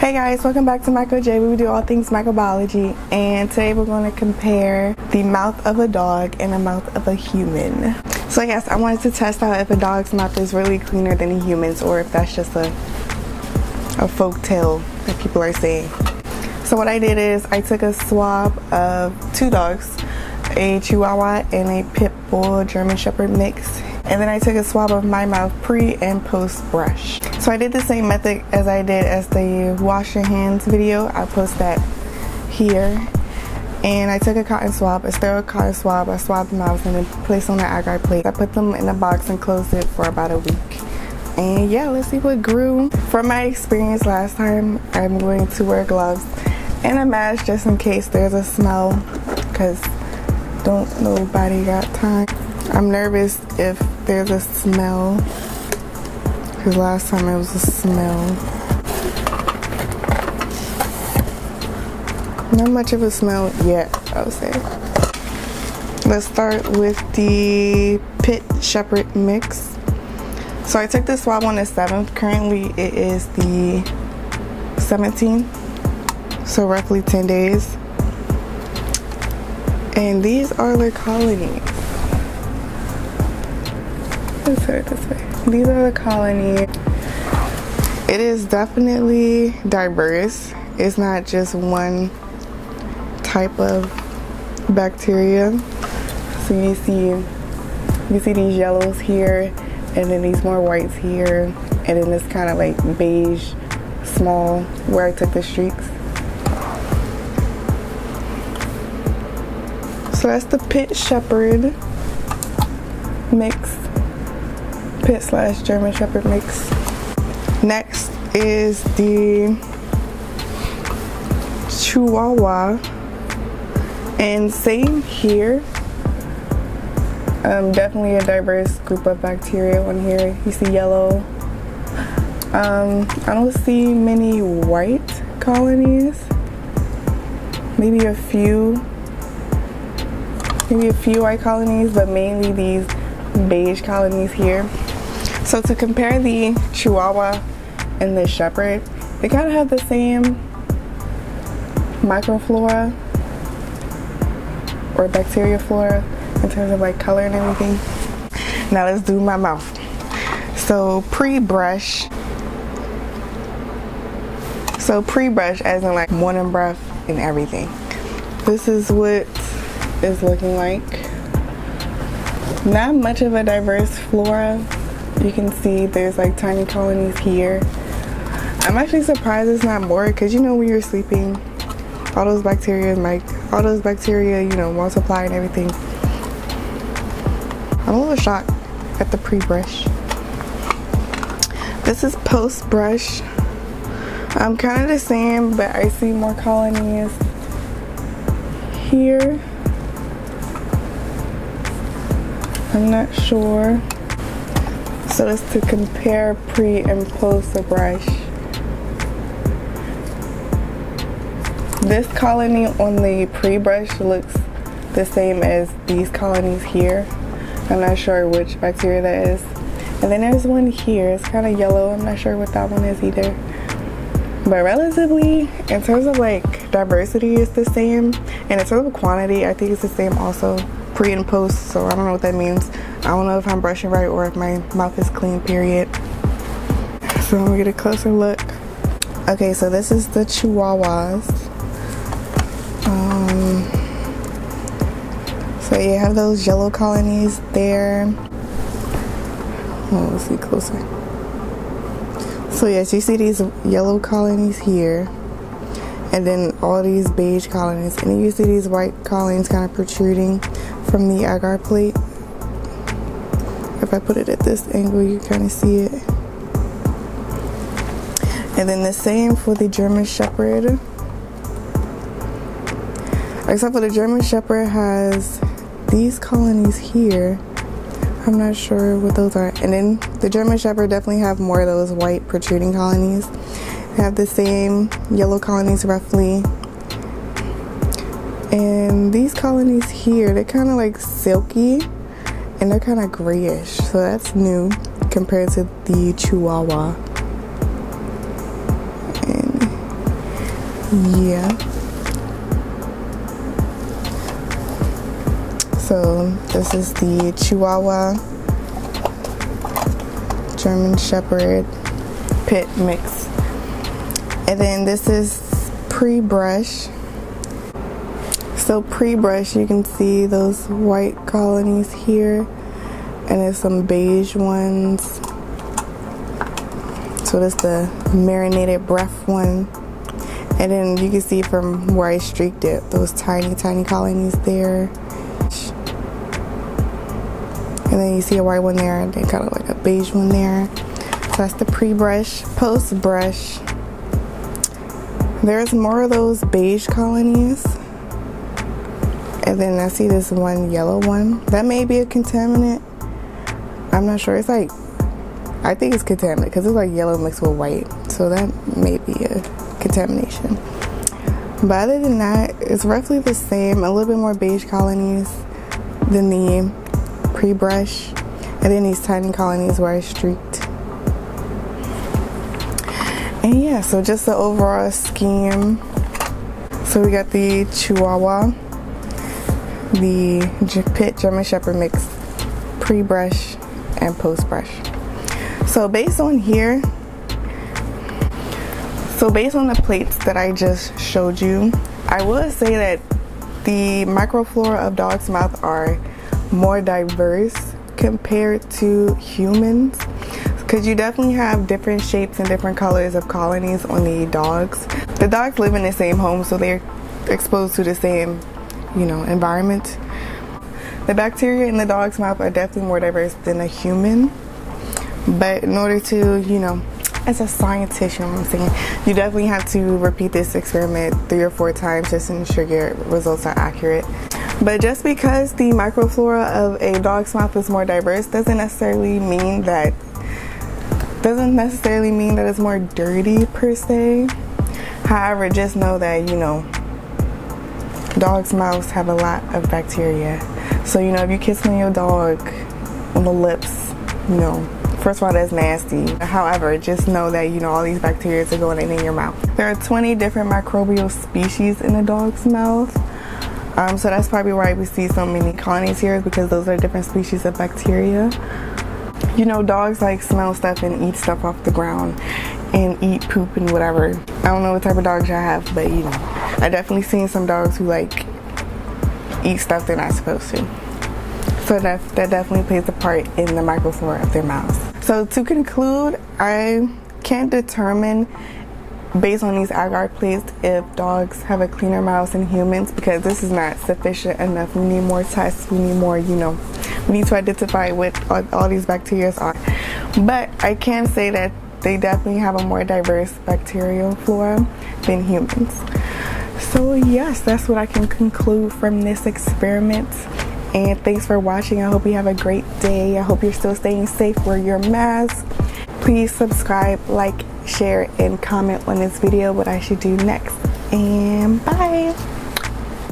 Hey guys, welcome back to Micro J, where we do all things microbiology, and today we're going to compare the mouth of a dog and the mouth of a human. So yes, I wanted to test out if a dog's mouth is really cleaner than a human's, or if that's just a folk tale that people are saying. So what I did is I took a swab of two dogs, a Chihuahua and a Pit Bull German Shepherd mix, and then I took a swab of my mouth pre and post brush. So I did the same method as I did as the wash your hands video. I post that here. And I took a cotton swab, a sterile cotton swab. I swabbed the mouth and then placed on the agar plate. I put them in a box and closed it for about a week. And yeah, let's see what grew. From my experience last time, I'm going to wear gloves and a mask just in case there's a smell, because don't nobody got time. I'm nervous if there's a smell, because last time it was a smell. Not much of a smell yet, I would say. Let's start with the Pit Shepherd mix. So I took the swab on the 7th. Currently it is the 17th, so roughly 10 days. And these are the colonies. Let's put it this way. These are the colonies. It is definitely diverse. It's not just one type of bacteria. So you see these yellows here, and then these more whites here, and then this kind of like beige small where I took the streaks. So that's the Pit Shepherd mix, Pit / German Shepherd mix. Next is the Chihuahua, and same here. Definitely a diverse group of bacteria on here. You see yellow. I don't see many white colonies. Maybe a few white colonies, but mainly these beige colonies here. So to compare the Chihuahua and the Shepherd, they kind of have the same microflora or bacteria flora in terms of like color and everything. Now let's do my mouth. So pre-brush as in like morning breath and everything. This is what it's looking like. Not much of a diverse flora. You can see there's like tiny colonies here. I'm actually surprised it's not more, because you know when you're sleeping, all those bacteria multiply and everything. I'm a little shocked at the pre-brush. This is post-brush. I'm kind of the same, but I see more colonies here. I'm not sure. So that's to compare pre and post brush. This colony on the pre-brush looks the same as these colonies here. I'm not sure which bacteria that is. And then there's one here. It's kind of yellow. I'm not sure what that one is either. But relatively, in terms of like diversity, it's the same. And in terms of quantity, I think it's the same also, pre and post. So I don't know what that means. I don't know if I'm brushing right or if my mouth is clean, period. So I'm gonna get a closer look. Okay, so this is the Chihuahuas. So you have those yellow colonies there. Oh, let's see closer. So yes, you see these yellow colonies here, and then all these beige colonies, and then you see these white colonies kind of protruding from the agar plate. If I put it at this angle, you kind of see it. And then the same for the German Shepherd. Except for the German Shepherd has these colonies here. I'm not sure what those are. And then the German Shepherd definitely have more of those white protruding colonies. They have the same yellow colonies roughly. And these colonies here, they're kind of like silky and they're kind of grayish. So that's new compared to the Chihuahua. And Yeah. So this is the Chihuahua German Shepherd Pit mix. And then this is pre-brush. So pre-brush, you can see those white colonies here, and there's some beige ones. So that's the marinated breath one. And then you can see from where I streaked it, those tiny colonies there. And then you see a white one there, and then kind of like a beige one there. So that's the pre-brush. Post-brush, there's more of those beige colonies. And then I see this one yellow one. That may be a contaminant. I'm not sure. It's like, I think it's contaminant because it's like yellow mixed with white. So that may be a contamination. But other than that, it's roughly the same. A little bit more beige colonies than the pre-brush. And then these tiny colonies where I streaked. And yeah, so just the overall scheme. So we got the Chihuahua, the Pit German Shepherd mix, pre-brush and post-brush. So based on here, based on the plates that I just showed you, I will say that the microflora of dog's mouth are more diverse compared to humans, because you definitely have different shapes and different colors of colonies on the dogs. The dogs live in the same home, so they're exposed to the same, environment. The bacteria in the dog's mouth are definitely more diverse than a human. But in order to, as a scientist, you know what I'm saying, you definitely have to repeat this experiment 3 or 4 times just to ensure your results are accurate. But just because the microflora of a dog's mouth is more diverse doesn't necessarily mean that it's more dirty per se. However, just know that, dogs' mouths have a lot of bacteria. So, if you kiss on your dog on the lips, first of all, that's nasty. However, just know that, all these bacteria are going in your mouth. There are 20 different microbial species in a dog's mouth. So that's probably why we see so many colonies here, because those are different species of bacteria. Dogs like smell stuff and eat stuff off the ground and eat poop and whatever. I don't know what type of dogs I have, but I definitely seen some dogs who eat stuff they're not supposed to. So that definitely plays a part in the microflora of their mouths. So to conclude, I can't determine based on these agar plates if dogs have a cleaner mouth than humans, because this is not sufficient enough. We need more tests. We need more, we need to identify what all these bacteria are. But I can say that they definitely have a more diverse bacterial flora than humans. So yes, that's what I can conclude from this experiment. And thanks for watching. I hope you have a great day. I hope you're still staying safe. Wear your mask. Please subscribe, like, share, and comment on this video what I should do next. And bye.